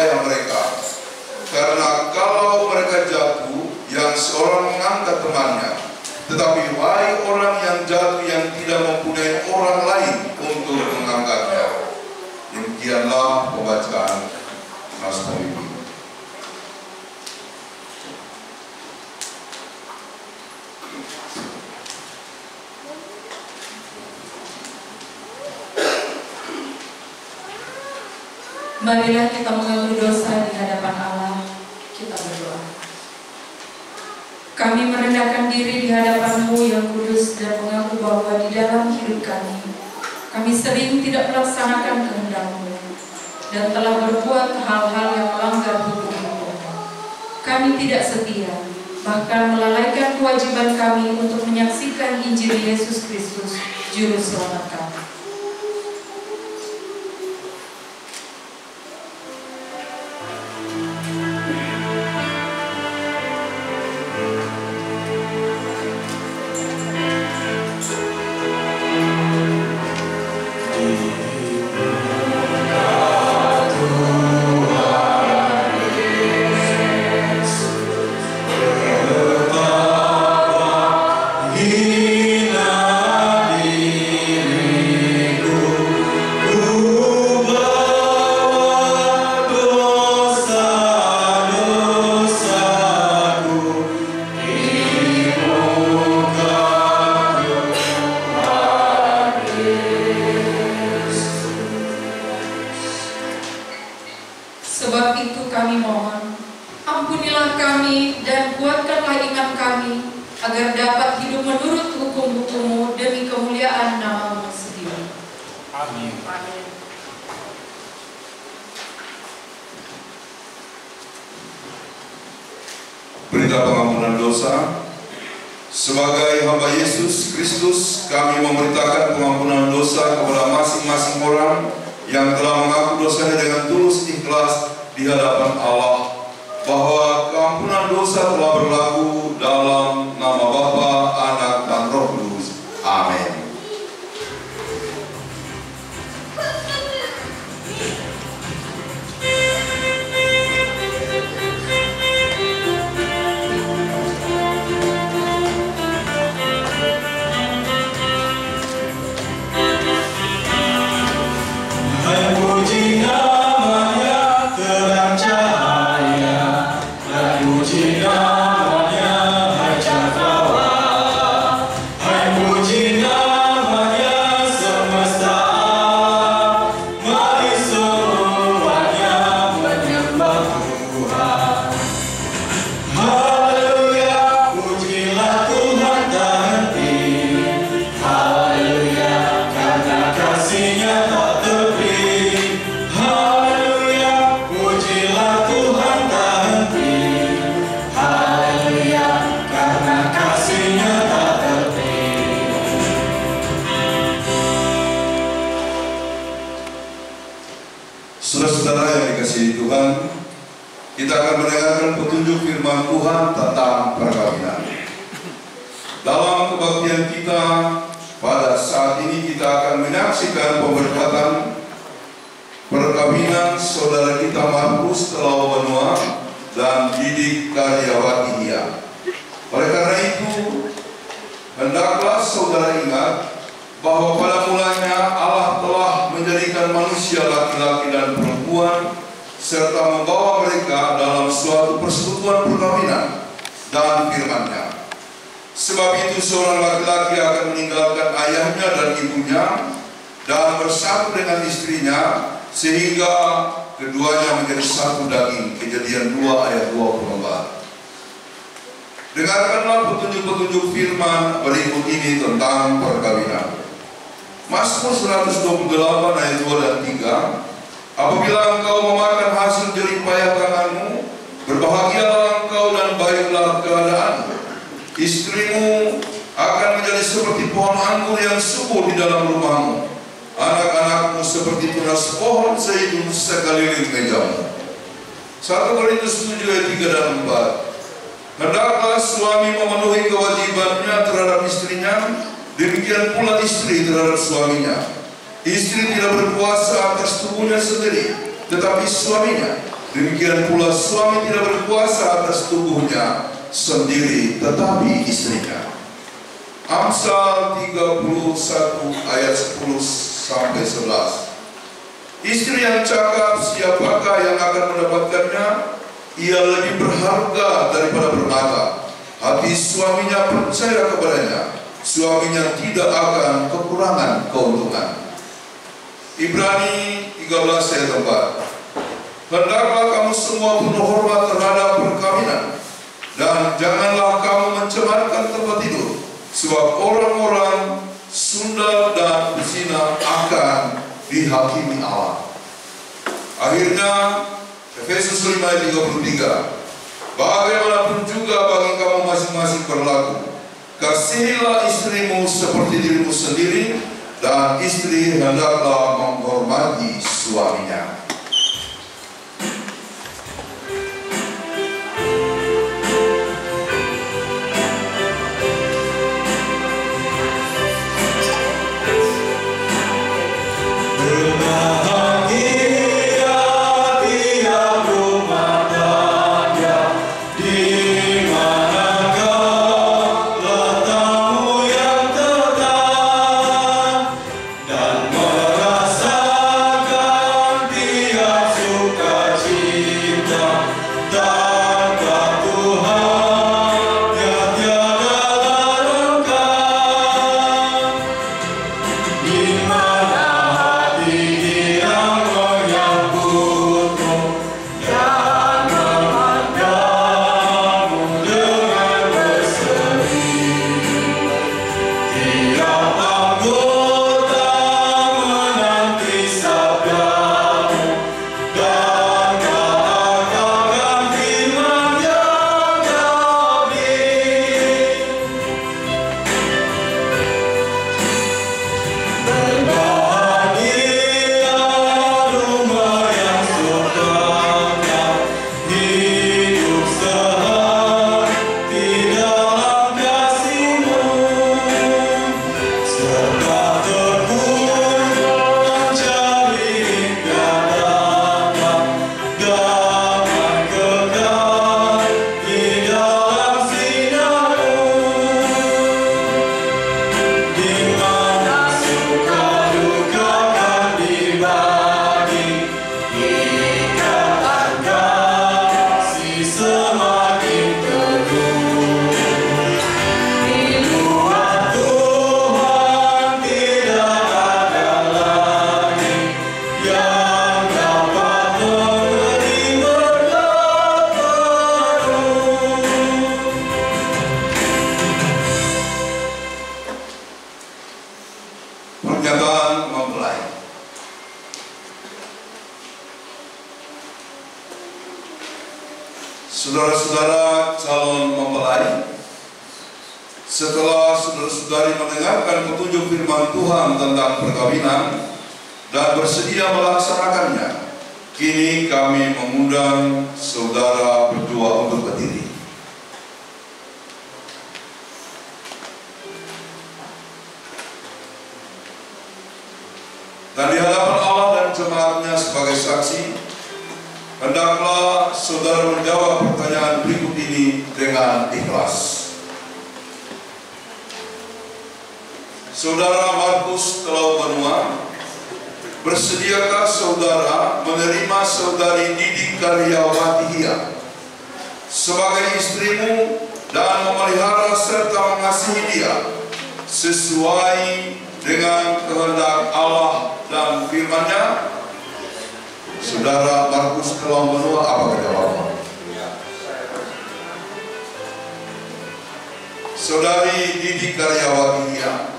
bahaya mereka. Karena kalau mereka jatuh, yang seorang mengangkat temannya, tetapi wahai orang yang jatuh yang tidak mempunyai orang lain untuk mengangkatnya. Demikianlah pembacaan naskah ini. Marilah kita mengaku dosa di hadapan Allah. Kita berdoa. Kami merendahkan diri di hadapan-Mu yang kudus dan mengaku bahwa di dalam hidup kami sering tidak melaksanakan kehendak-Mu dan telah berbuat hal-hal yang melanggar hukum-Mu. Kami tidak setia, bahkan melalaikan kewajiban kami untuk menyaksikan Injil Yesus Kristus, Juru Selamat kami. Sebab itu kami mohon, ampunilah kami dan kuatkanlah iman kami, agar dapat hidup menurut hukum-hukum-Mu demi kemuliaan nama-Mu sendiri. Amin. Amin. Berita pengampunan dosa. Sebagai hamba Yesus Kristus, kami memberitakan pengampunan dosa kepada masing-masing orang yang telah mengaku dosanya dengan tulus ikhlas di hadapan Allah, bahwa keampunan dosa telah berlaku dalam nama Bapa, Anak, dan Roh Kudus. Amin. Saudara-saudara yang dikasihi Tuhan, kita akan mendengarkan petunjuk firman Tuhan tentang perkawinan. Dalam kebaktian kita pada saat ini, kita akan menyaksikan pemberkatan perkawinan saudara kita Markus Telawa Benua dan Didik Karyawati Hia. Oleh karena itu, hendaklah saudara ingat bahwa pada mulanya Allah telah menjadikan manusia laki-laki dan perempuan serta membawa mereka dalam suatu persekutuan perkawinan dan firman-Nya. Sebab itu seorang laki-laki akan meninggalkan ayahnya dan ibunya dan bersatu dengan istrinya sehingga keduanya menjadi satu daging. Kejadian 2 ayat 24. Dengarkanlah petunjuk-petunjuk firman berikut ini tentang perkawinan. Mazmur 128 ayat 2 dan 3. Apabila engkau memakan hasil jerih payah tanganmu, berbahagialah engkau dan baiklah keadaanmu. Istrimu akan menjadi seperti pohon anggur yang subur di dalam rumahmu. Anak-anakmu seperti tunas pohon zaitun sekeliling mejamu. 1 Korintus 7 ayat 3 dan 4. Hendaklah suami memenuhi kewajibannya terhadap istrinya, demikian pula istri terhadap suaminya. Istri tidak berkuasa atas tubuhnya sendiri, tetapi suaminya. Demikian pula suami tidak berkuasa atas tubuhnya sendiri, tetapi istrinya. Amsal 31 ayat 10 sampai 11. Istri yang cakap, siapakah yang akan mendapatkannya? Ia lebih berharga daripada permata. Hati suaminya percaya kepadanya, suaminya tidak akan kekurangan keuntungan. Ibrani 13 ayat 4. Hendaklah kamu semua penuh hormat terhadap perkawinan, dan janganlah kamu mencemarkan tempat tidur, sebab orang-orang sundal dan berzina akan dihakimi Allah. Akhirnya Efesus 5 ayat 33. Bagaimanapun juga bagi kamu masing-masing berlaku, kasihilah istrimu seperti dirimu sendiri, dan istri hendaklah menghormati suaminya. Pernyataan mempelai. Saudara-saudara calon mempelai, setelah saudara-saudari mendengarkan petunjuk firman Tuhan tentang perkawinan dan bersedia melaksanakannya, kini kami mengundang saudara berdua untuk berdiri. Dan di hadapan Allah dan jemaatnya sebagai saksi, hendaklah saudara menjawab pertanyaan berikut ini dengan ikhlas. Saudara Markus Telau Benua, bersediakah saudara menerima saudari Didi Karyawati Hia sebagai istrimu dan memelihara serta mengasihi dia sesuai dengan kehendak Allah dan firman-Nya? Saudara Markus Telau Benua, apa jawabannya? Saudari Didi Karyawati Hia,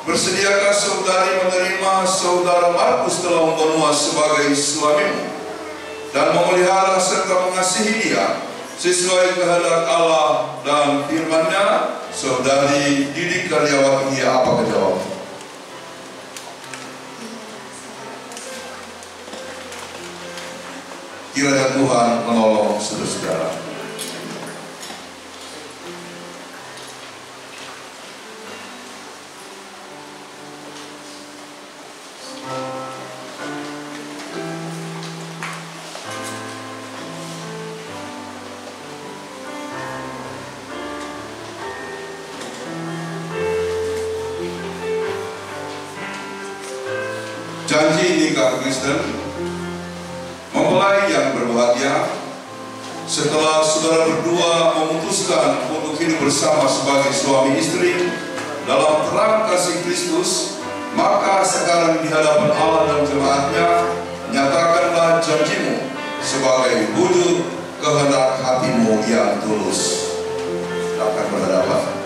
bersediakah saudari menerima saudara Markus Telau Benua sebagai suamimu dan memelihara serta mengasihi dia sesuai kehendak Allah dan firman-Nya? Saudari Didi Karyawati Hia, apa jawabannya? Kiranya Tuhan menolong saudara-saudara. janji nikah Kristen. Mempelai yang berbahagia, setelah saudara berdua memutuskan untuk hidup bersama sebagai suami istri dalam terang kasih Kristus, maka sekarang di hadapan Allah dan jemaatnya, nyatakanlah janjimu sebagai wujud kehendak hatimu yang tulus. Akan berhadapan.